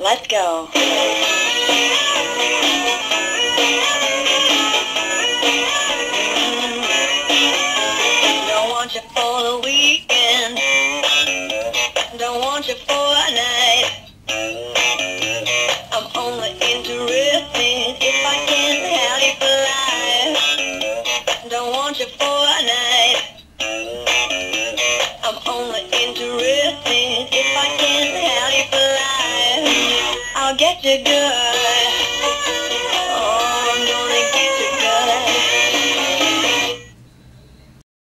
Let's go. Don't want you for the weekend. Don't want you for a night. I'm only interested if I can have you for life. Don't want you for a night. I'm only interested if I can have you for life. I'll get you good.